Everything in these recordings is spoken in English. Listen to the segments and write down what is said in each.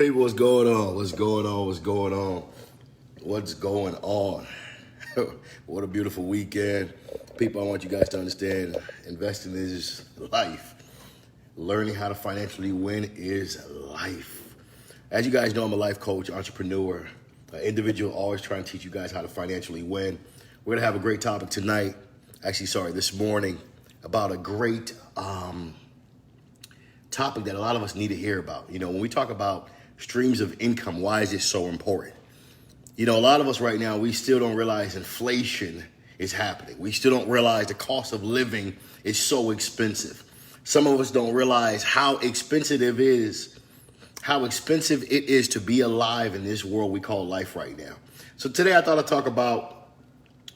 People, what's going on? What's going on? What's going on? What's going on? What a beautiful weekend. People, I want you guys to understand, investing is life. Learning how to financially win is life. As you guys know, I'm a life coach, entrepreneur, an individual always trying to teach you guys how to financially win. We're going to have a great topic tonight, this morning, about a great topic that a lot of us need to hear about. You know, when we talk about streams of income, why is it so important? You know, a lot of us right now, we still don't realize inflation is happening. We still don't realize the cost of living is so expensive. Some of us don't realize how expensive it is to be alive in this world we call life right now. So today I thought I'd talk about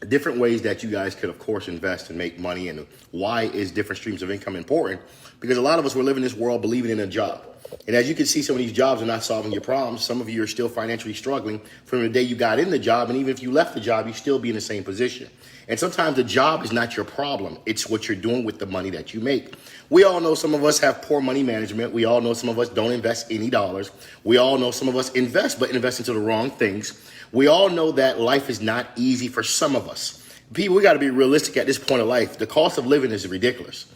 different ways that you guys could, of course, invest and make money, and why is different streams of income important? Because a lot of us, we're living this world believing in a job. And as you can see, some of these jobs are not solving your problems. Some of you are still financially struggling from the day you got in the job. And even if you left the job, you still be in the same position. And sometimes the job is not your problem. It's what you're doing with the money that you make. We all know some of us have poor money management. We all know some of us don't invest any dollars. We all know some of us invest, but invest into the wrong things. We all know that life is not easy for some of us. People, we got to be realistic at this point of life. The cost of living is ridiculous.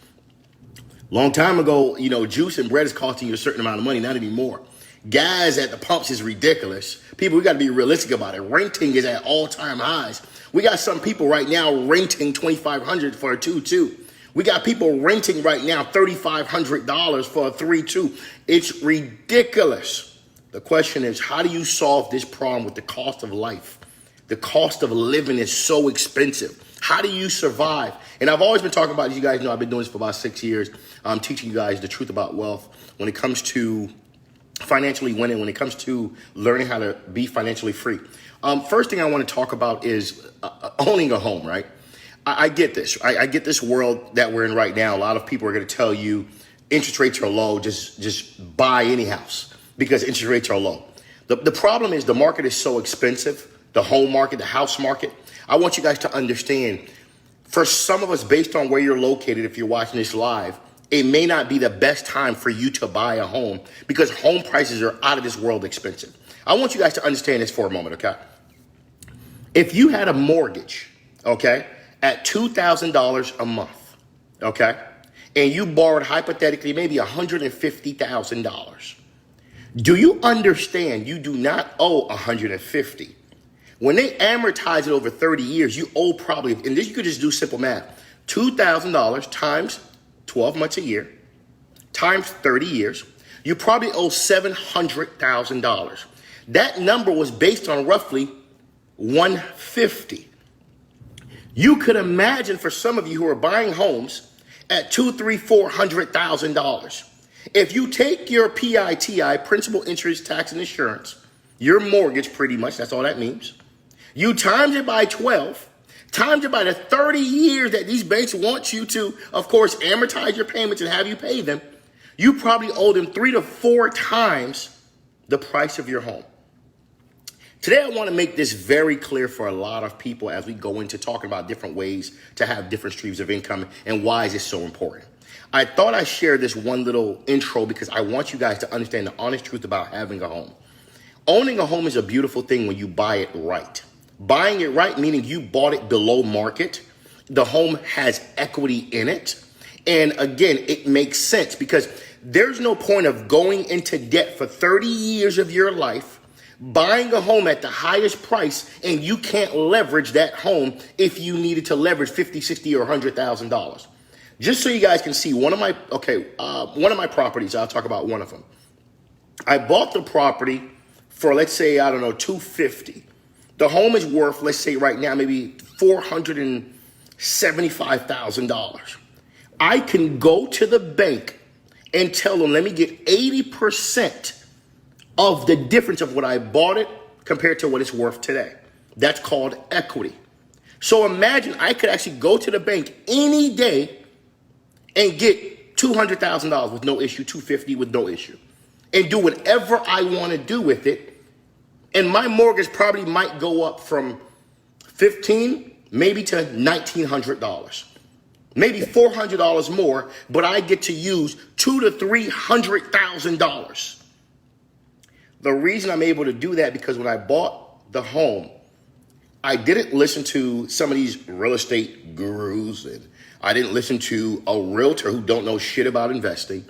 Long time ago, you know, juice and bread is costing you a certain amount of money, not anymore. Gas at the pumps is ridiculous. People, we got to be realistic about it. Renting is at all-time highs. We got some people right now renting $2,500 for a 2-2. We got people renting right now $3,500 for a 3-2. It's ridiculous. The question is, how do you solve this problem with the cost of life? The cost of living is so expensive. How do you survive? And I've always been talking about, as you guys know, I've been doing this for about 6 years. I'm teaching you guys the truth about wealth when it comes to financially winning, when it comes to learning how to be financially free. First thing I want to talk about is owning a home, right? I get this. I get this world that we're in right now. A lot of people are going to tell you interest rates are low. Just buy any house because interest rates are low. The problem is the market is so expensive. The home market, the house market. I want you guys to understand, for some of us, based on where you're located, if you're watching this live, it may not be the best time for you to buy a home because home prices are out of this world expensive. I want you guys to understand this for a moment, okay? If you had a mortgage, okay, at $2,000 a month, okay, and you borrowed hypothetically maybe $150,000, do you understand you do not owe $150,000? When they amortize it over 30 years, you owe probably, and this you could just do simple math, $2,000 times 12 months a year, times 30 years, you probably owe $700,000. That number was based on roughly $150,000. You could imagine for some of you who are buying homes at $200,000, $300,000, $400,000. If you take your PITI, principal, interest, tax, and insurance, your mortgage pretty much, that's all that means. You times it by 12, times it by the 30 years that these banks want you to, of course, amortize your payments and have you pay them. You probably owe them 3 to 4 times the price of your home. Today, I want to make this very clear for a lot of people as we go into talking about different ways to have different streams of income and why is it so important. I thought I'd share this one little intro because I want you guys to understand the honest truth about having a home. Owning a home is a beautiful thing when you buy it right. Buying it right, meaning you bought it below market. The home has equity in it. And again, it makes sense because there's no point of going into debt for 30 years of your life, buying a home at the highest price, and you can't leverage that home if you needed to leverage $50,000, $60,000, or $100,000. Just so you guys can see one of my properties, I'll talk about one of them. I bought the property for, let's say, I don't know, $250,000. The home is worth, let's say right now, maybe $475,000. I can go to the bank and tell them, let me get 80% of the difference of what I bought it compared to what it's worth today. That's called equity. So imagine I could actually go to the bank any day and get $200,000 with no issue, $250,000 with no issue, and do whatever I want to do with it. And my mortgage probably might go up from $1,500 maybe to $1,900, maybe $400 more, but I get to use $200,000 to $300,000. the reason I'm able to do that, because when I bought the home, I didn't listen to some of these real estate gurus, and I didn't listen to a realtor who don't know shit about investing.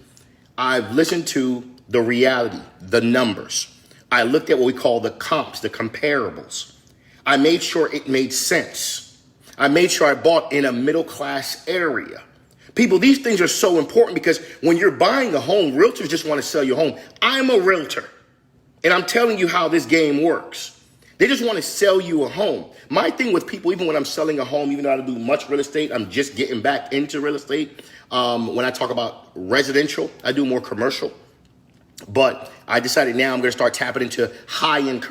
I've listened to the reality, the numbers. I looked at what we call the comps, the comparables. I made sure it made sense. I made sure I bought in a middle class area. People, these things are so important, because when you're buying a home, realtors just want to sell you a home. I'm a realtor, and I'm telling you how this game works. They just want to sell you a home. My thing with people, even when I'm selling a home, even though I don't do much real estate, I'm just getting back into real estate. When I talk about residential, I do more commercial. But I decided now I'm going to start tapping into high-end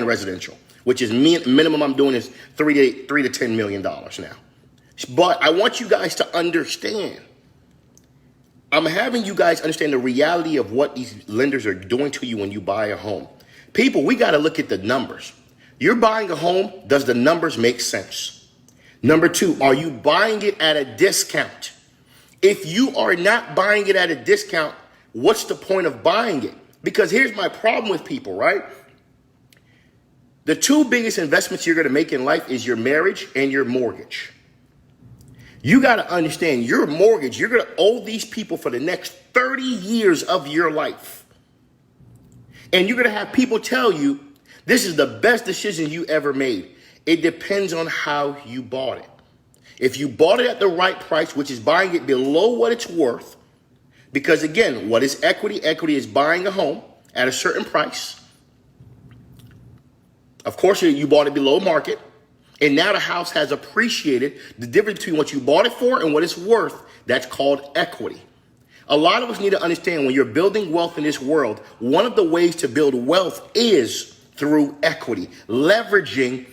residential, which is minimum I'm doing is $3 to $10 million now. But I want you guys to understand. I'm having you guys understand the reality of what these lenders are doing to you when you buy a home. People, we got to look at the numbers. You're buying a home. Does the numbers make sense? Number two, are you buying it at a discount? If you are not buying it at a discount, what's the point of buying it? Because here's my problem with people, right? The two biggest investments you're going to make in life is your marriage and your mortgage. You got to understand your mortgage, you're going to owe these people for the next 30 years of your life. And you're going to have people tell you, this is the best decision you ever made. It depends on how you bought it. If you bought it at the right price, which is buying it below what it's worth, because again, what is equity? Equity is buying a home at a certain price. Of course, you bought it below market, and now the house has appreciated. The difference between what you bought it for and what it's worth, that's called equity. A lot of us need to understand, when you're building wealth in this world, one of the ways to build wealth is through equity, leveraging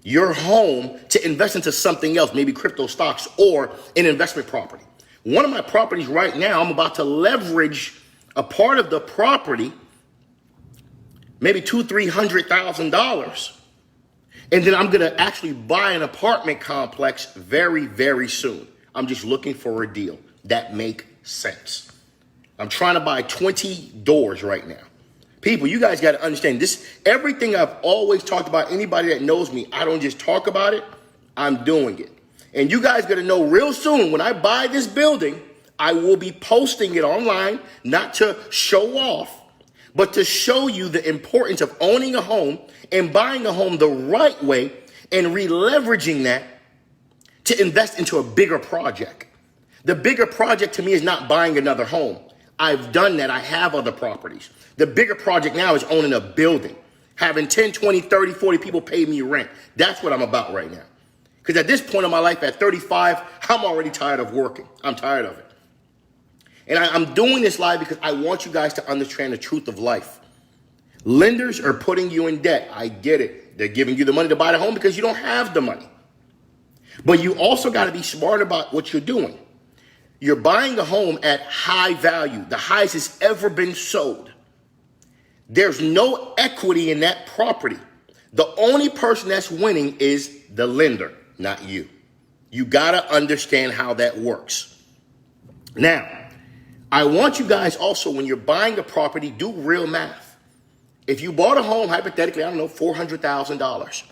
your home to invest into something else, maybe crypto stocks or an investment property. One of my properties right now, I'm about to leverage a part of the property, maybe $200,000-$300,000. And then I'm going to actually buy an apartment complex very, very soon. I'm just looking for a deal that makes sense. I'm trying to buy 20 doors right now. People, you guys got to understand this. Everything I've always talked about, anybody that knows me, I don't just talk about it, I'm doing it. And you guys got to know real soon, when I buy this building, I will be posting it online, not to show off, but to show you the importance of owning a home and buying a home the right way and re-leveraging that to invest into a bigger project. The bigger project to me is not buying another home. I've done that. I have other properties. The bigger project now is owning a building, having 10, 20, 30, 40 people pay me rent. That's what I'm about right now. Because at this point in my life, at 35, I'm already tired of working. I'm tired of it. And I'm doing this live because I want you guys to understand the truth of life. Lenders are putting you in debt. I get it. They're giving you the money to buy the home because you don't have the money. But you also got to be smart about what you're doing. You're buying a home at high value, the highest it's ever been sold. There's no equity in that property. The only person that's winning is the lender, not you. You got to understand how that works. Now, I want you guys also, when you're buying a property, do real math. If you bought a home, hypothetically, $400,000,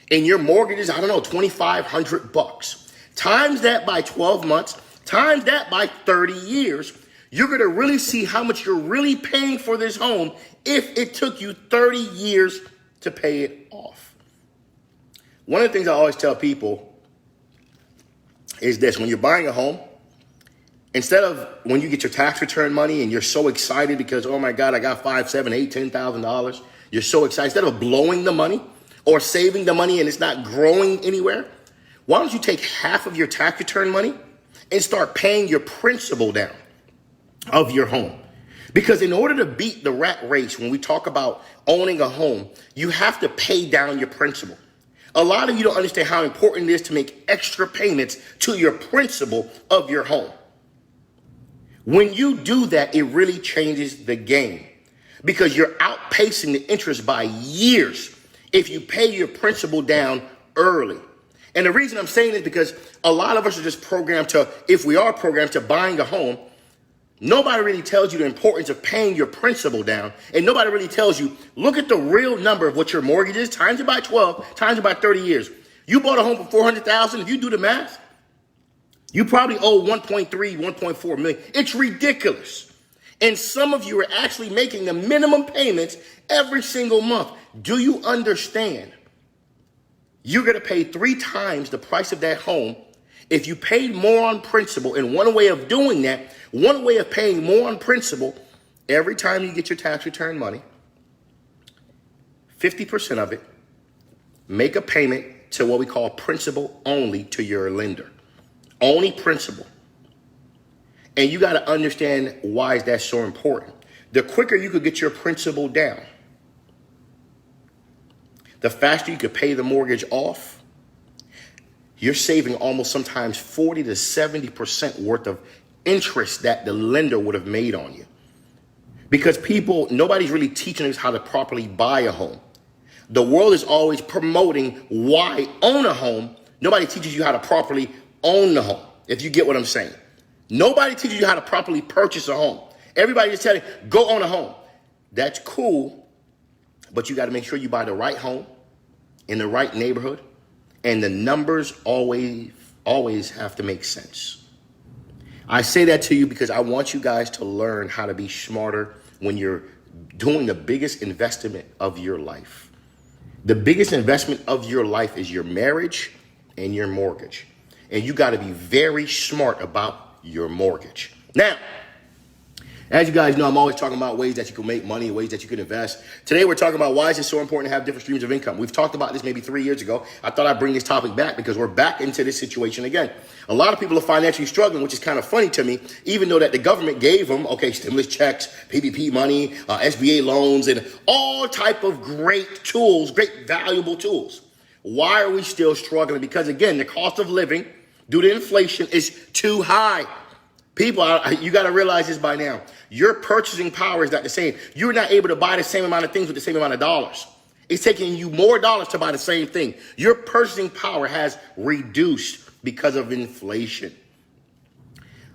and your mortgage is, $2,500, times that by 12 months, times that by 30 years, you're going to really see how much you're really paying for this home if it took you 30 years to pay it off. One of the things I always tell people is this: when you're buying a home, instead of when you get your tax return money and you're so excited because, oh my God, I got $5,000, $7,000, $8,000, you're so excited. Instead of blowing the money or saving the money and it's not growing anywhere, why don't you take half of your tax return money and start paying your principal down of your home? Because in order to beat the rat race, when we talk about owning a home, you have to pay down your principal. A lot of you don't understand how important it is to make extra payments to your principal of your home. When you do that, it really changes the game because you're outpacing the interest by years if you pay your principal down early. And the reason I'm saying this is because a lot of us are just programmed to, if we are programmed to buying a home, Nobody really tells you the importance of paying your principal down. And nobody really tells you, look at the real number of what your mortgage is, times it by 12, times it by 30 years. You bought a home for $400,000. If you do the math, you probably owe 1.3, 1.4 million. It's ridiculous. And some of you are actually making the minimum payments every single month. Do you understand? You're going to pay 3 times the price of that home if you paid more on principal. And one way of doing that, one way of paying more on principal, every time you get your tax return money, 50% of it, make a payment to what we call principal only to your lender. Only principal. And you got to understand why is that so important. The quicker you could get your principal down, the faster you could pay the mortgage off. You're saving almost sometimes 40 to 70% worth of interest that the lender would have made on you. Because nobody's really teaching us how to properly buy a home. The world is always promoting why own a home. Nobody teaches you how to properly own the home, if you get what I'm saying. Nobody teaches you how to properly purchase a home. Everybody is telling you, go own a home. That's cool, but you got to make sure you buy the right home in the right neighborhood, and the numbers always have to make sense. I say that to you because I want you guys to learn how to be smarter when you're doing the biggest investment of your life. The biggest investment of your life is your marriage and your mortgage. And you got to be very smart about your mortgage. Now, as you guys know, I'm always talking about ways that you can make money, ways that you can invest. Today, we're talking about why is it so important to have different streams of income. We've talked about this maybe 3 years ago. I thought I'd bring this topic back because we're back into this situation again. A lot of people are financially struggling, which is kind of funny to me, even though that the government gave them, stimulus checks, PPP money, SBA loans, and all type of great tools, great valuable tools. Why are we still struggling? Because again, the cost of living due to inflation is too high. People, you got to realize this by now. Your purchasing power is not the same. You're not able to buy the same amount of things with the same amount of dollars. It's taking you more dollars to buy the same thing. Your purchasing power has reduced because of inflation.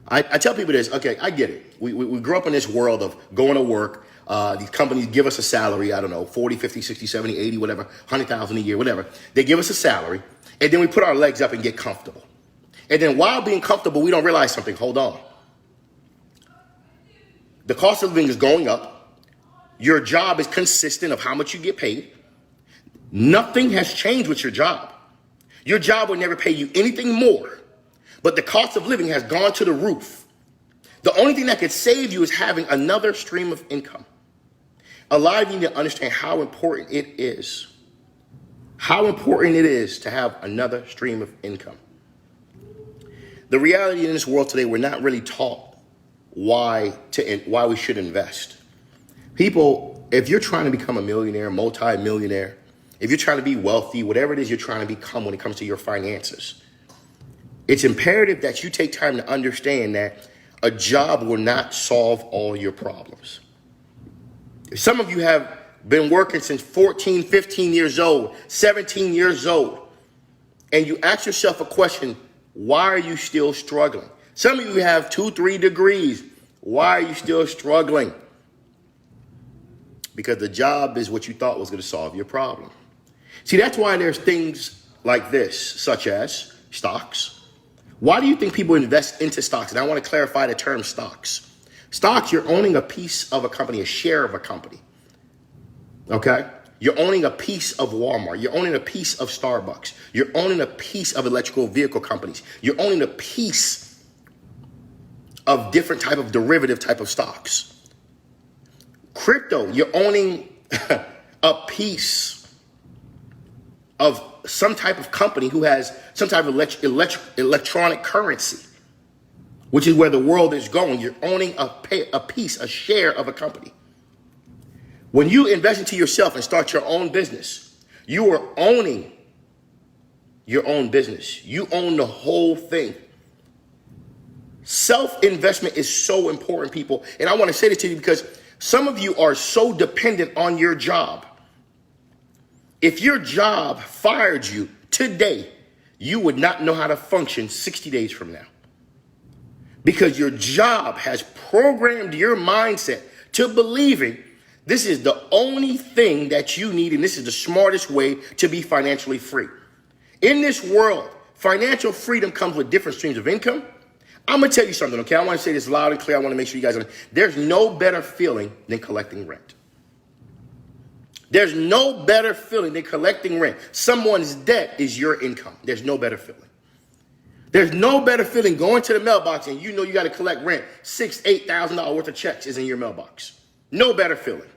I tell people this, I get it. We grew up in this world of going to work. These companies give us a salary, I don't know, 40, 50, 60, 70, 80, whatever, 100,000 a year, whatever. They give us a salary, and then we put our legs up and get comfortable. And then while being comfortable, we don't realize something. Hold on. The cost of living is going up. Your job is consistent of how much you get paid. Nothing has changed with your job. Your job will never pay you anything more, but the cost of living has gone to the roof. The only thing that could save you is having another stream of income. A lot of you need to understand how important it is. How important it is to have another stream of income. The reality in this world today, we're not really taught why we should invest. People, if you're trying to become a millionaire, multi-millionaire, if you're trying to be wealthy, whatever it is you're trying to become when it comes to your finances, it's imperative that you take time to understand that a job will not solve all your problems. Some of you have been working since 14, 15 years old, 17 years old, and you ask yourself a question, why are you still struggling? Some of you have 2, 3 degrees. Why are you still struggling? Because the job is what you thought was going to solve your problem. See, that's why there's things like this, such as stocks. Why do you think people invest into stocks? And I want to clarify the term stocks. Stocks, you're owning a piece of a company, a share of a company. Okay? You're owning a piece of Walmart. You're owning a piece of Starbucks. You're owning a piece of electrical vehicle companies. You're owning a piece of different type of derivative type of stocks. Crypto, you're owning a piece of some type of company who has some type of electronic currency, which is where the world is going. You're owning a piece, a share of a company. When you invest into yourself and start your own business, you are owning your own business. You own the whole thing. Self-investment is so important, people. And I want to say this to you because some of you are so dependent on your job. If your job fired you today, you would not know how to function 60 days from now. because your job has programmed your mindset to believing this is the only thing that you need and this is the smartest way to be financially free. In this world, financial freedom comes with different streams of income. I'm going to tell you something, okay? I want to say this loud and clear. I want to make sure you guys understand. There's no better feeling than collecting rent. There's no better feeling than collecting rent. Someone's debt is your income. There's no better feeling. There's no better feeling going to the mailbox and you know you got to collect rent. $6,000, $8,000 worth of checks is in your mailbox. No better feeling.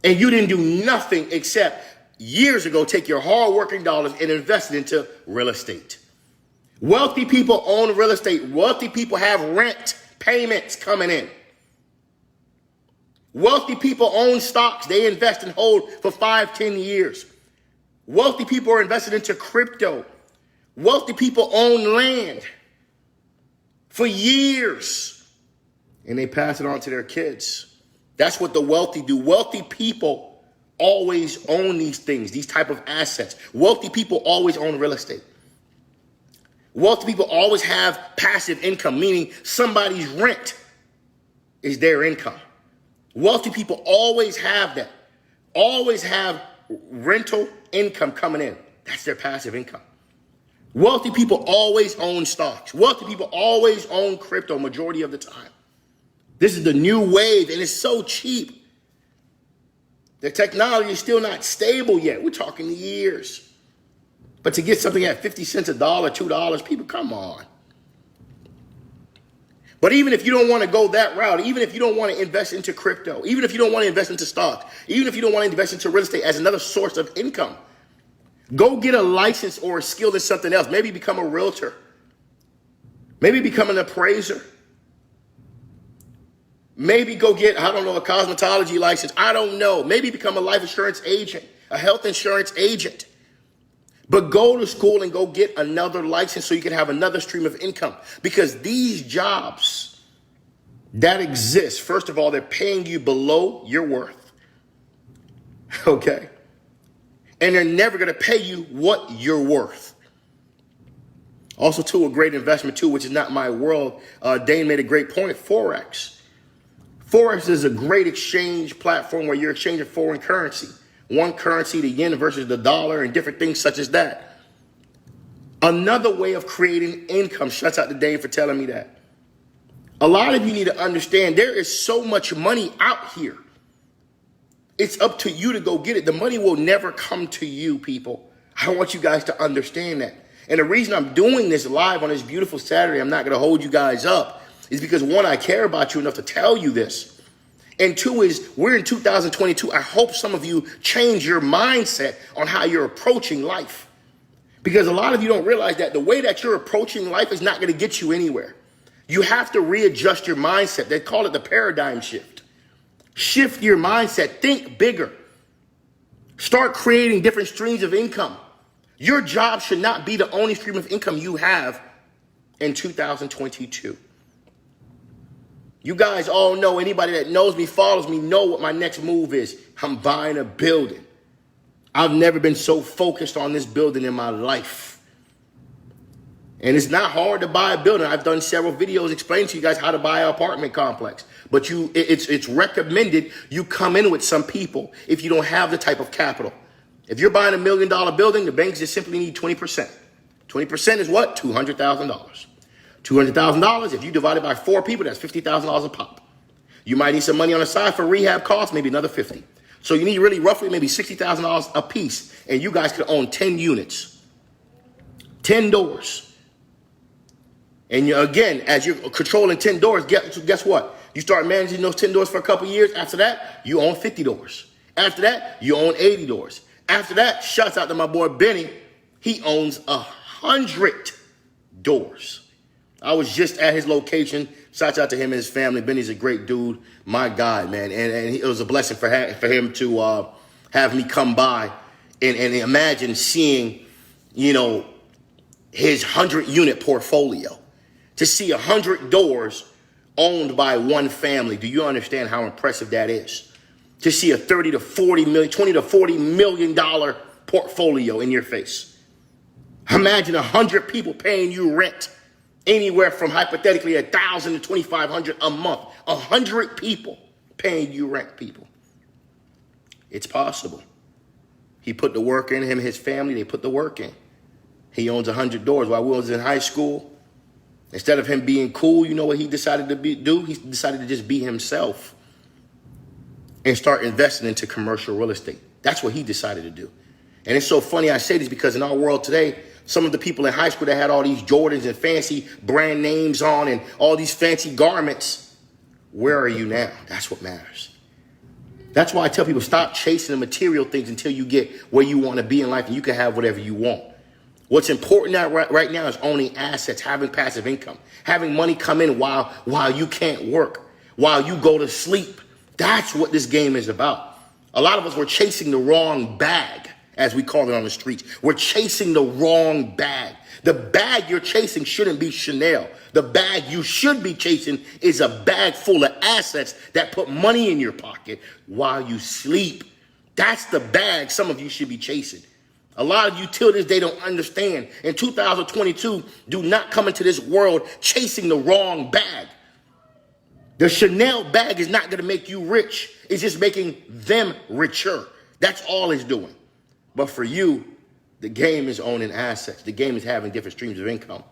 And you didn't do nothing except years ago take your hard-working dollars and invest it into real estate. Wealthy people own real estate. Wealthy people have rent payments coming in. Wealthy people own stocks. They invest and hold for 5, 10 years. Wealthy people are invested into crypto. Wealthy people own land for years, and they pass it on to their kids. That's what the wealthy do. Wealthy people always own these things, these type of assets. Wealthy people always own real estate. Wealthy people always have passive income, meaning somebody's rent is their income. Wealthy people always have that, always have rental income coming in. That's their passive income. Wealthy people always own stocks. Wealthy people always own crypto majority of the time. This is the new wave, and it's so cheap. The technology is still not stable yet. We're talking years. But to get something at 50 cents a dollar, $2, people, come on. But even if you don't want to go that route, even if you don't want to invest into crypto, even if you don't want to invest into stocks, even if you don't want to invest into real estate as another source of income, go get a license or a skill in something else. Maybe become a realtor. Maybe become an appraiser. Maybe go get, I don't know, a cosmetology license. I don't know. Maybe become a life insurance agent, a health insurance agent. But go to school and go get another license so you can have another stream of income. Because these jobs that exist, first of all, they're paying you below your worth. Okay? And they're never going to pay you what you're worth. Also, too, a great investment, too, which is not my world. Dane made a great point, Forex. Forex is a great exchange platform where you're exchanging foreign currency. One currency, the yen versus the dollar, and different things such as that. Another way of creating income. Shouts out to Dane for telling me that. A lot of you need to understand there is so much money out here. It's up to you to go get it. The money will never come to you, people. I want you guys to understand that. And the reason I'm doing this live on this beautiful Saturday, I'm not going to hold you guys up, is because one, I care about you enough to tell you this. And two is we're in 2022. I hope some of you change your mindset on how you're approaching life. Because a lot of you don't realize that the way that you're approaching life is not going to get you anywhere. You have to readjust your mindset. They call it the paradigm shift. Shift your mindset. Think bigger. Start creating different streams of income. Your job should not be the only stream of income you have in 2022. You guys all know, anybody that knows me, follows me, know what my next move is. I'm buying a building. I've never been so focused on this building in my life. And it's not hard to buy a building. I've done several videos explaining to you guys how to buy an apartment complex. But it's recommended you come in with some people if you don't have the type of capital. If you're buying $1 million building, the banks just simply need 20%. 20% is what? $200,000. $200,000, if you divide it by 4 people, that's $50,000 a pop. You might need some money on the side for rehab costs, maybe another 50. So you need really roughly maybe $60,000 a piece, and you guys could own 10 units, 10 doors. And again, as you're controlling 10 doors, guess what? You start managing those 10 doors for a couple years. After that, you own 50 doors. After that, you own 80 doors. After that, shouts out to my boy Benny. He owns 100 doors. I was just at his location. Shouts out to him and his family. Benny's a great dude. My God, man. And it was a blessing for him to have me come by and imagine seeing, his 100-unit portfolio. To see 100 doors owned by one family. Do you understand how impressive that is? To see a $20 to $40 million portfolio in your face. Imagine 100 people paying you rent Anywhere from hypothetically 1,000 to 2,500 a month. 100 people paying you rent, people. It's possible. He put the work in, him and his family, they put the work in. He owns 100 doors. While we was in high school, instead of him being cool, you know what he decided to do? He decided to just be himself and start investing into commercial real estate. That's what he decided to do. And it's so funny I say this because in our world today, some of the people in high school that had all these Jordans and fancy brand names on and all these fancy garments, where are you now? That's what matters. That's why I tell people stop chasing the material things until you get where you want to be in life and you can have whatever you want. What's important right now is owning assets, having passive income, having money come in while you can't work, while you go to sleep. That's what this game is about. A lot of us were chasing the wrong bag, as we call it on the streets. We're chasing the wrong bag. The bag you're chasing shouldn't be Chanel. The bag you should be chasing is a bag full of assets that put money in your pocket while you sleep. That's the bag some of you should be chasing. A lot of you till this day don't understand. In 2022, do not come into this world chasing the wrong bag. The Chanel bag is not going to make you rich. It's just making them richer. That's all it's doing. But for you, the game is owning assets. The game is having different streams of income.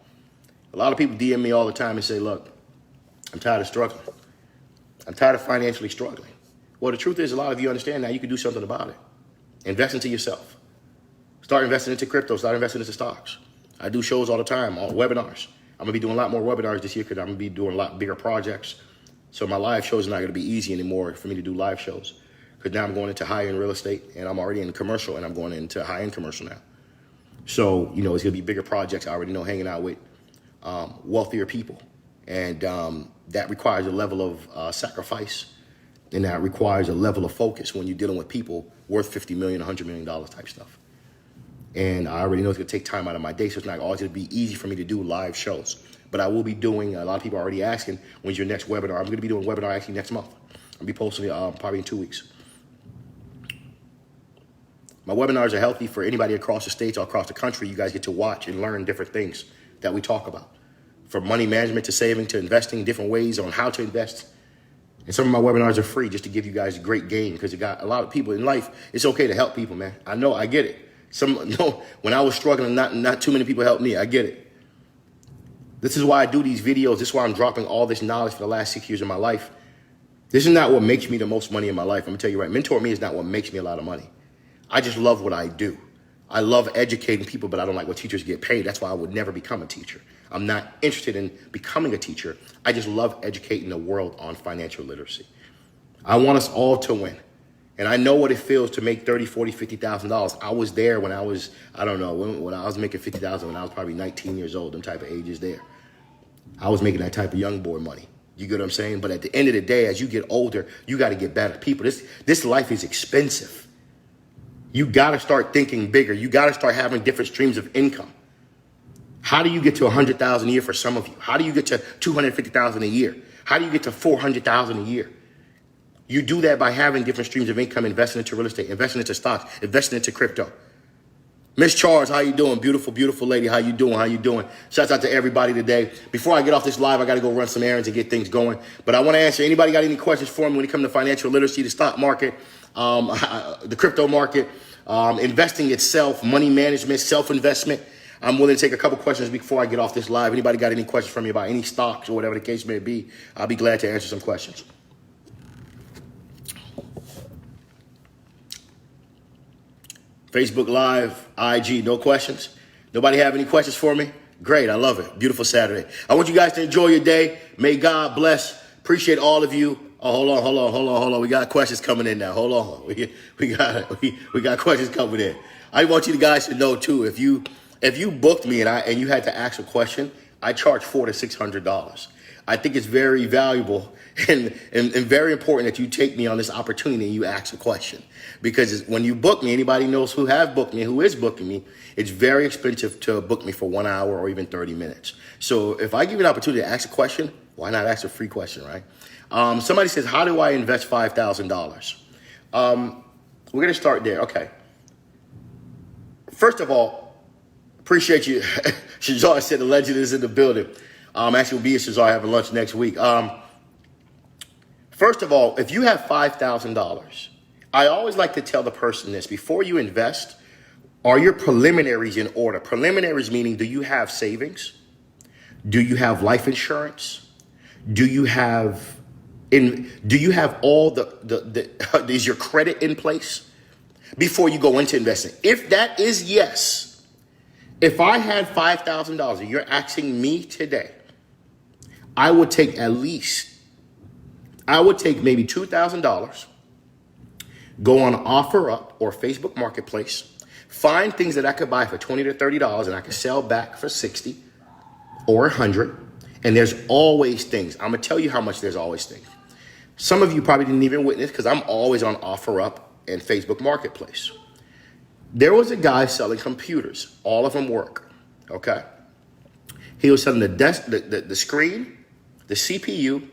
A lot of people DM me all the time and say, look, I'm tired of struggling. I'm tired of financially struggling. Well, the truth is a lot of you understand now you can do something about it. Invest into yourself. Start investing into crypto. Start investing into stocks. I do shows all the time, all webinars. I'm going to be doing a lot more webinars this year because I'm going to be doing a lot bigger projects. So my live shows are not going to be easy anymore for me to do live shows because now I'm going into high-end real estate and I'm already in commercial and I'm going into high-end commercial now. So, you know, it's going to be bigger projects. I already know hanging out with wealthier people. And that requires a level of sacrifice. And that requires a level of focus when you're dealing with people worth $50 million, $100 million type stuff. And I already know it's going to take time out of my day, so it's not always going to be easy for me to do live shows. But I will be doing, a lot of people are already asking, when's your next webinar? I'm going to be doing a webinar actually next month. I'll be posting it probably in 2 weeks. My webinars are healthy for anybody across the states or across the country. You guys get to watch and learn different things that we talk about. From money management to saving to investing, different ways on how to invest. And some of my webinars are free just to give you guys a great game because you got a lot of people in life. It's okay to help people, man. I know, I get it. When I was struggling, not too many people helped me. I get it. This is why I do these videos. This is why I'm dropping all this knowledge for the last 6 years of my life. This is not what makes me the most money in my life. I'm gonna tell you right. Mentourme is not what makes me a lot of money. I just love what I do. I love educating people, but I don't like what teachers get paid. That's why I would never become a teacher. I'm not interested in becoming a teacher. I just love educating the world on financial literacy. I want us all to win. And I know what it feels to make $30,000, $40,000, $50,000. I was there when I was, I don't know, when I was making $50,000 when I was probably 19 years old, them type of ages there. I was making that type of young boy money. You get what I'm saying? But at the end of the day, as you get older, you got to get better. People, this life is expensive. You got to start thinking bigger. You got to start having different streams of income. How do you get to $100,000 a year for some of you? How do you get to $250,000 a year? How do you get to $400,000 a year? You do that by having different streams of income, investing into real estate, investing into stocks, investing into crypto. Miss Charles, how you doing? Beautiful, beautiful lady. How you doing? How you doing? Shouts out to everybody today. Before I get off this live, I got to go run some errands and get things going. But I want to answer, anybody got any questions for me when it comes to financial literacy, the stock market, the crypto market, investing itself, money management, self-investment? I'm willing to take a couple questions before I get off this live. Anybody got any questions for me about any stocks or whatever the case may be? I'll be glad to answer some questions. Facebook Live, IG, no questions? Nobody have any questions for me? Great, I love it. Beautiful Saturday. I want you guys to enjoy your day. May God bless. Appreciate all of you. Oh, hold on. We got questions coming in now. Hold on. We got questions coming in. I want you guys to know too, if you booked me and you had to ask a question, I charge $400 to $600. I think it's very valuable and very important that you take me on this opportunity and you ask a question. Because when you book me, anybody knows who have booked me, who is booking me, it's very expensive to book me for 1 hour or even 30 minutes. So if I give you an opportunity to ask a question, why not ask a free question, right? Somebody says, how do I invest $5,000? We're going to start there. Okay. First of all, appreciate you. Shazar said the legend is in the building. Actually, we'll be in Cesar having lunch next week. First of all, if you have $5,000, I always like to tell the person this. Before you invest, are your preliminaries in order? Preliminaries meaning, do you have savings? Do you have life insurance? Do you have all is your credit in place before you go into investing? If that is yes, if I had $5,000 and you're asking me today, I would take maybe $2,000, go on OfferUp or Facebook Marketplace, find things that I could buy for $20 to $30 and I could sell back for $60 or $100. And there's always things. I'm going to tell you how much there's always things. Some of you probably didn't even witness because I'm always on OfferUp and Facebook Marketplace. There was a guy selling computers. All of them work. Okay. He was selling the desk, the screen, the CPU,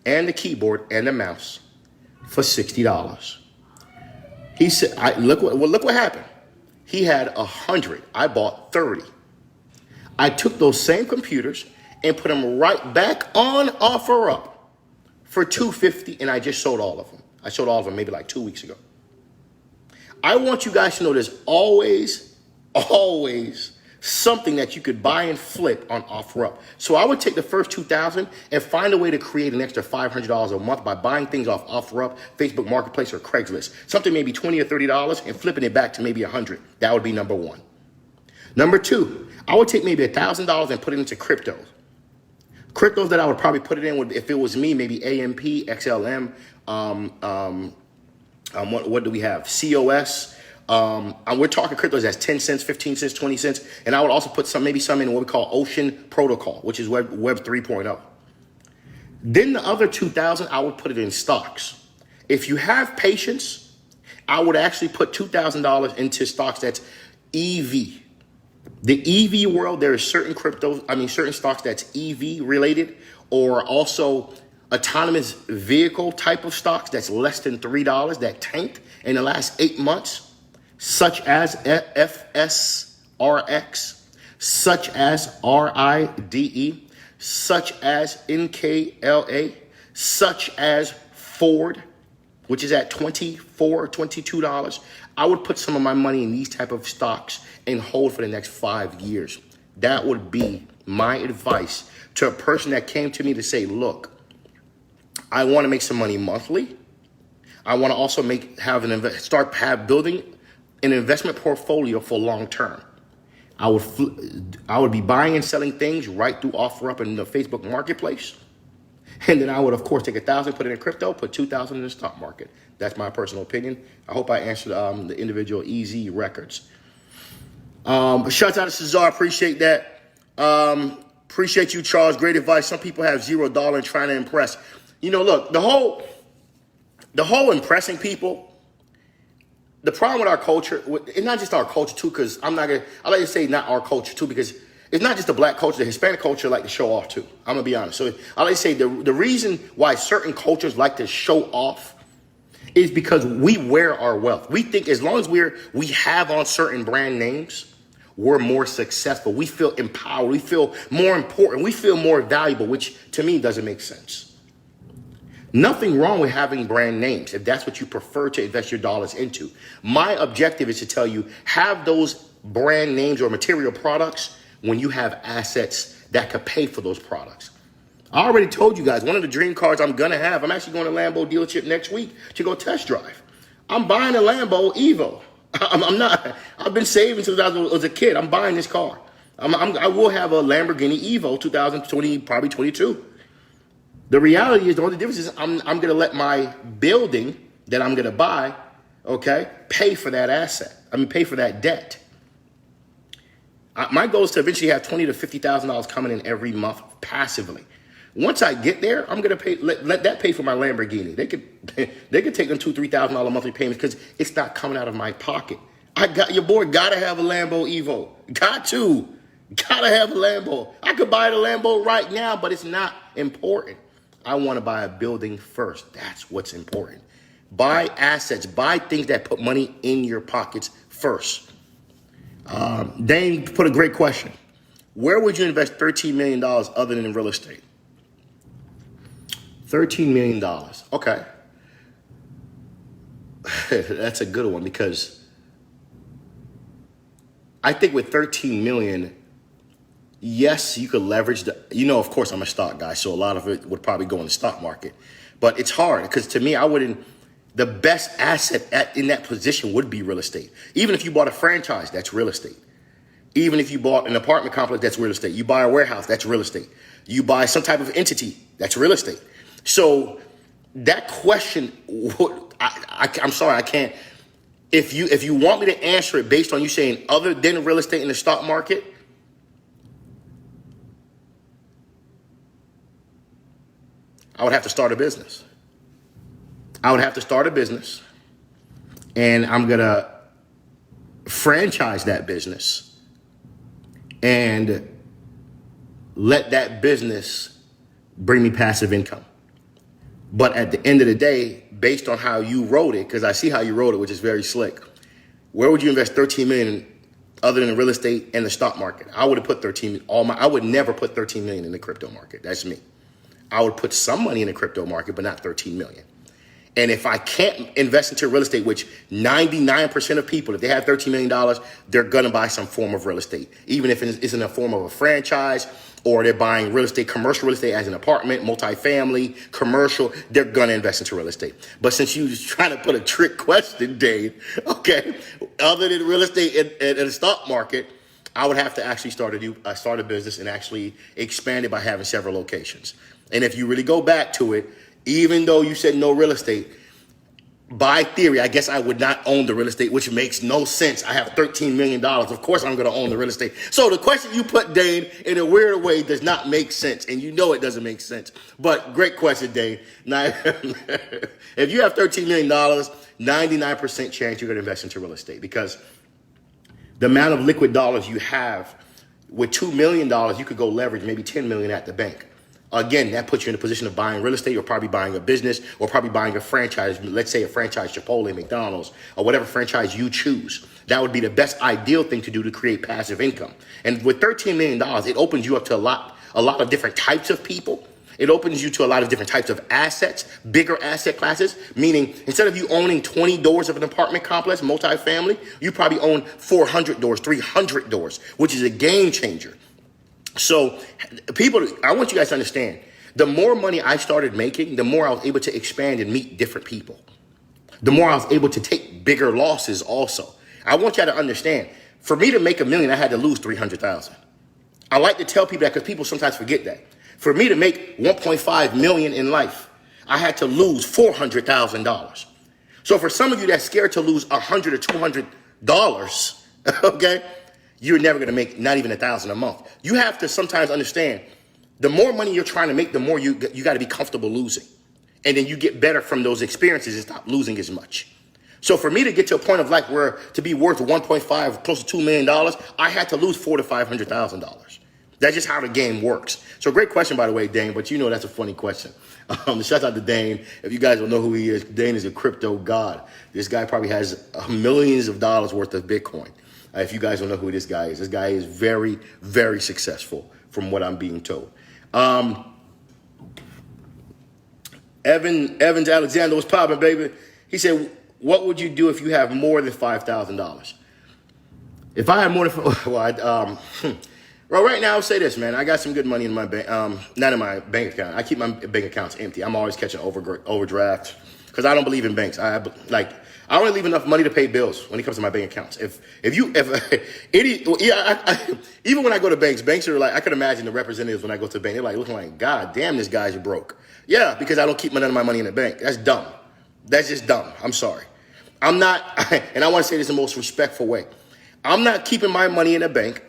and the keyboard and the mouse for $60. He said, look what happened. He had 100. I bought 30. I took those same computers and put them right back on OfferUp for $250, and I just sold all of them. I sold all of them maybe like 2 weeks ago. I want you guys to know there's always something that you could buy and flip on OfferUp. So I would take the first $2,000 and find a way to create an extra $500 a month by buying things off OfferUp, Facebook Marketplace, or Craigslist. Something maybe $20 or $30 and flipping it back to maybe $100. That would be number one. Number two, I would take maybe $1,000 and put it into cryptos. Cryptos that I would probably put it in would, if it was me, maybe AMP, XLM, what do we have? COS. We're talking cryptos that's 10 cents, 15 cents, 20 cents. And I would also put some in what we call Ocean Protocol, which is Web 3.0. Then the other 2,000, I would put it in stocks. If you have patience, I would actually put $2,000 into stocks that's EV. The EV world, there are certain certain stocks that's EV related, or also autonomous vehicle type of stocks that's less than $3 that tanked in the last 8 months, such as FSRX, such as RIDE, such as NKLA, such as Ford, which is at $24, $22. I would put some of my money in these type of stocks and hold for the next 5 years. That would be my advice to a person that came to me to say, look, I want to make some money monthly. I want to also start building an investment portfolio for long term. I would be buying and selling things right through OfferUp and the Facebook Marketplace. And then I would, of course, take $1,000, put it in crypto, put $2,000 in the stock market. That's my personal opinion. I hope I answered the individual EZ records. Shouts out to Cesar. Appreciate that. Appreciate you, Charles. Great advice. Some people have $0 and trying to impress. You know, look, the whole impressing people, the problem with our culture, it's not just our culture too, because I like to say not our culture too, because it's not just the black culture, the Hispanic culture like to show off too. I'm going to be honest. So I like to say the reason why certain cultures like to show off is because we wear our wealth. We think as long as we have on certain brand names, we're more successful. We feel empowered. We feel more important. We feel more valuable, which to me doesn't make sense. Nothing wrong with having brand names if that's what you prefer to invest your dollars into. My objective is to tell you, have those brand names or material products when you have assets that could pay for those products. I already told you guys, one of the dream cars I'm going to have, I'm actually going to Lambo dealership next week to go test drive. I'm buying a Lambo Evo. I've been saving since I was a kid. I'm buying this car. I will have a Lamborghini Evo 2020, probably 22. The reality is the only difference is I'm going to let my building that I'm going to buy, pay for that asset. Pay for that debt. My goal is to eventually have $20,000 to $50,000 coming in every month passively. Once I get there, I'm going to let that pay for my Lamborghini. They could take them $2,000 to $3,000 monthly payments because it's not coming out of my pocket. Your boy got to have a Lambo Evo. Got to have a Lambo. I could buy the Lambo right now, but it's not important. I want to buy a building first. That's what's important. Buy assets. Buy things that put money in your pockets first. Dane put a great question. Where would you invest $13 million other than in real estate? $13 million. Okay. That's a good one, because I think with 13 million, yes, you could leverage of course I'm a stock guy, so a lot of it would probably go in the stock market. But it's hard, because to me, the best asset in that position would be real estate. Even if you bought a franchise, that's real estate. Even if you bought an apartment complex, that's real estate. You buy a warehouse, that's real estate. You buy some type of entity, that's real estate. So that question, I'm sorry, I can't. If you want me to answer it based on you saying other than real estate in the stock market, I would have to start a business. And I'm going to franchise that business and let that business bring me passive income. But at the end of the day, based on how you wrote it, because I see how you wrote it, which is very slick, where would you invest 13 million other than the real estate and the stock market? I would have put I would never put 13 million in the crypto market. That's me. I would put some money in the crypto market, but not 13 million. And if I can't invest into real estate, which 99% of people, if they have $13 million, they're going to buy some form of real estate, even if it's in the form of a franchise, or they're buying real estate, commercial real estate as an apartment, multifamily, commercial, they're going to invest into real estate. But since you was trying to put a trick question, Dave, okay, other than real estate and the stock market, I would have to actually start a business and actually expand it by having several locations. And if you really go back to it, even though you said no real estate, by theory, I guess I would not own the real estate, which makes no sense. I have $13 million. Of course, I'm going to own the real estate. So the question you put, Dane, in a weird way does not make sense. And you know it doesn't make sense. But great question, Dane. Now, if you have $13 million, 99% chance you're going to invest into real estate, because the amount of liquid dollars you have, with $2 million, you could go leverage maybe $10 million at the bank. Again, that puts you in a position of buying real estate, or probably buying a business, or probably buying a franchise. Let's say a franchise, Chipotle, McDonald's, or whatever franchise you choose. That would be the best ideal thing to do to create passive income. And with $13 million, it opens you up to a lot of different types of people. It opens you to a lot of different types of assets, bigger asset classes, meaning instead of you owning 20 doors of an apartment complex, multifamily, you probably own 400 doors, 300 doors, which is a game changer. So people, I want you guys to understand, the more money I started making, the more I was able to expand and meet different people. The more I was able to take bigger losses also. I want y'all to understand, for me to make $1 million, I had to lose 300,000. I like to tell people that because people sometimes forget that. For me to make 1.5 million in life, I had to lose $400,000. So for some of you that's scared to lose $100 or $200, okay, you're never going to make not even $1,000 a month. You have to sometimes understand, the more money you're trying to make, the more you got to be comfortable losing. And then you get better from those experiences and stop losing as much. So for me to get to a point of life where to be worth 1.5, close to $2 million, I had to lose $400,000 to $500,000. That's just how the game works. So great question, by the way, Dane, but you know that's a funny question. Shout out to Dane. If you guys don't know who he is, Dane is a crypto god. This guy probably has millions of dollars worth of Bitcoin. If you guys don't know who this guy is very, very successful from what I'm being told. Evans Alexander was popping, baby. He said, what would you do if you have more than $5,000? If I had more than, well, right now I'll say this, man. I got some good money in my bank, not in my bank account. I keep my bank accounts empty. I'm always catching overdraft because I don't believe in banks. I only leave enough money to pay bills when it comes to my bank accounts. Even when I go to banks are like, I could imagine the representatives when I go to the bank, they're like looking like, God damn, this guy's broke. Yeah, because I don't keep none of my money in the bank. That's dumb. That's just dumb. I'm sorry. I'm not, and I want to say this in the most respectful way. I'm not keeping my money in a bank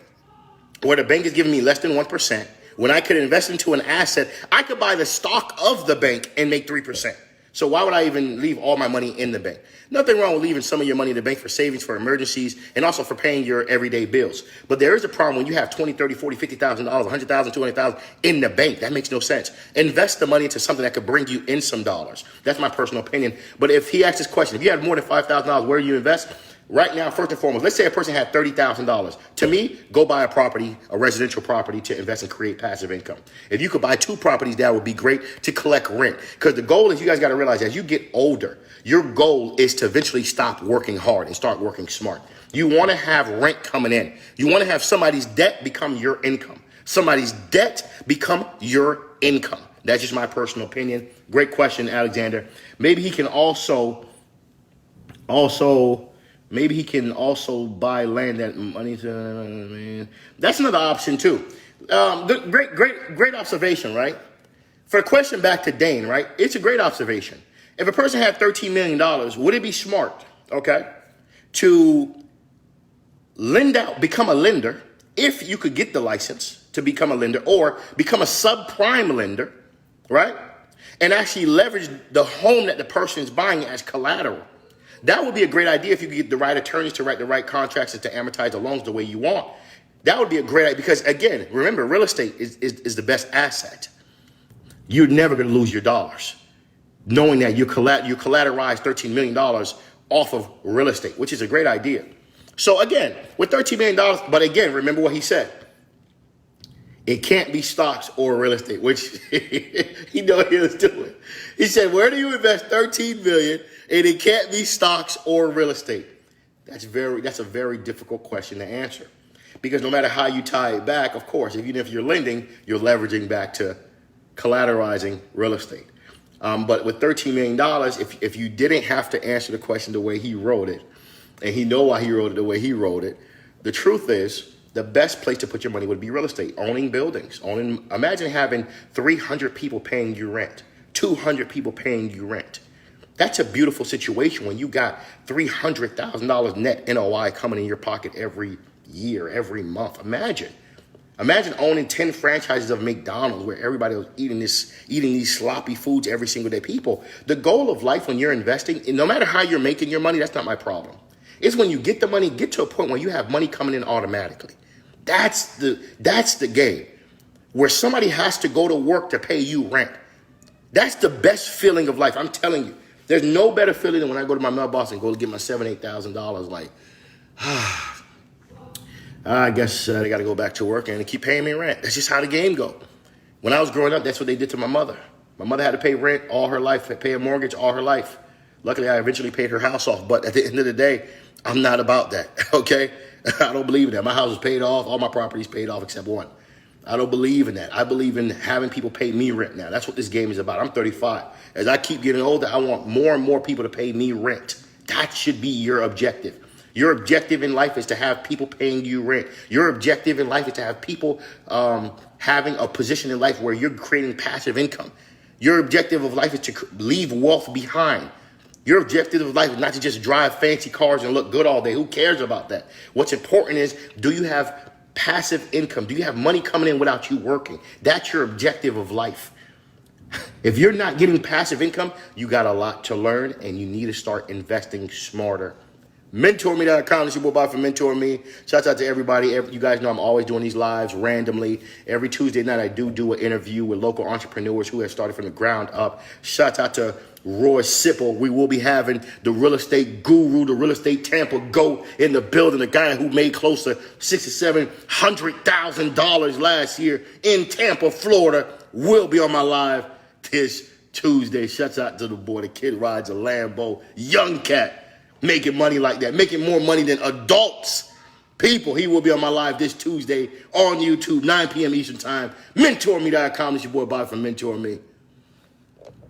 where the bank is giving me less than 1%. When I could invest into an asset, I could buy the stock of the bank and make 3%. So why would I even leave all my money in the bank? Nothing wrong with leaving some of your money in the bank for savings, for emergencies, and also for paying your everyday bills. But there is a problem when you have $20, $30, $40, $50,000, $100,000, $200,000 in the bank. That makes no sense. Invest the money into something that could bring you in some dollars. That's my personal opinion. But if he asks this question, if you had more than $5,000, where do you invest? Right now, first and foremost, let's say a person had $30,000. To me, go buy a property, a residential property to invest and create passive income. If you could buy 2 properties, that would be great to collect rent. Because the goal is, you guys got to realize, as you get older, your goal is to eventually stop working hard and start working smart. You want to have rent coming in. You want to have somebody's debt become your income. Somebody's debt become your income. That's just my personal opinion. Great question, Alexander. Maybe he can also buy land that money. That's another option too. Great observation, right? For a question back to Dane, right? It's a great observation. If a person had $13 million, would it be smart, okay, to lend out, become a lender, if you could get the license to become a lender, or become a subprime lender, right? And actually leverage the home that the person is buying as collateral. That would be a great idea if you could get the right attorneys to write the right contracts and to amortize the loans the way you want. That would be a great idea because, again, remember, real estate is the best asset. You're never going to lose your dollars, knowing that you collateralized $13 million off of real estate, which is a great idea. So, again, with $13 million, but again, remember what he said. It can't be stocks or real estate, which he knew what he was doing. He said, where do you invest $13 million? And it can't be stocks or real estate. That's a very difficult question to answer. Because no matter how you tie it back, of course, even if you're lending, you're leveraging back to collateralizing real estate. But with $13 million, if you didn't have to answer the question the way he wrote it, and he know why he wrote it the way he wrote it, the truth is, the best place to put your money would be real estate, owning buildings. Imagine having 300 people paying you rent, 200 people paying you rent. That's a beautiful situation when you got $300,000 net NOI coming in your pocket every year, every month. Imagine owning 10 franchises of McDonald's where everybody was eating these sloppy foods every single day. People, the goal of life when you're investing, no matter how you're making your money, that's not my problem. It's when you get the money, get to a point where you have money coming in automatically. That's the game, where somebody has to go to work to pay you rent. That's the best feeling of life. I'm telling you, there's no better feeling than when I go to my mailbox and go to get my $7,000, $8,000. Like, I guess they got to go back to work and keep paying me rent. That's just how the game goes. When I was growing up, that's what they did to my mother. My mother had to pay rent all her life, pay a mortgage all her life. Luckily, I eventually paid her house off. But at the end of the day, I'm not about that, okay? I don't believe in that. My house is paid off. All my property's paid off except one. I don't believe in that. I believe in having people pay me rent now. That's what this game is about. I'm 35. As I keep getting older, I want more and more people to pay me rent. That should be your objective. Your objective in life is to have people paying you rent. Your objective in life is to have people having a position in life where you're creating passive income. Your objective of life is to leave wealth behind. Your objective of life is not to just drive fancy cars and look good all day. Who cares about that? What's important is, do you have passive income? Do you have money coming in without you working? That's your objective of life. If you're not getting passive income, you got a lot to learn and you need to start investing smarter. Mentourme.com. This is your boy Bob from Mentourme. Shout out to everybody. You guys know I'm always doing these lives randomly. Every Tuesday night, I do an interview with local entrepreneurs who have started from the ground up. Shout out to Roy Sipple. We will be having the real estate guru, the real estate Tampa GOAT in the building. The guy who made close to $600,000-$700,000 last year in Tampa, Florida, will be on my live this Tuesday. Shout out to the boy. The kid rides a Lambo. Young cat. Making money like that, making more money than adults. People, he will be on my live this Tuesday on YouTube, 9 p.m. Eastern Time. Mentourme.com. It's your boy Bob from Mentourme.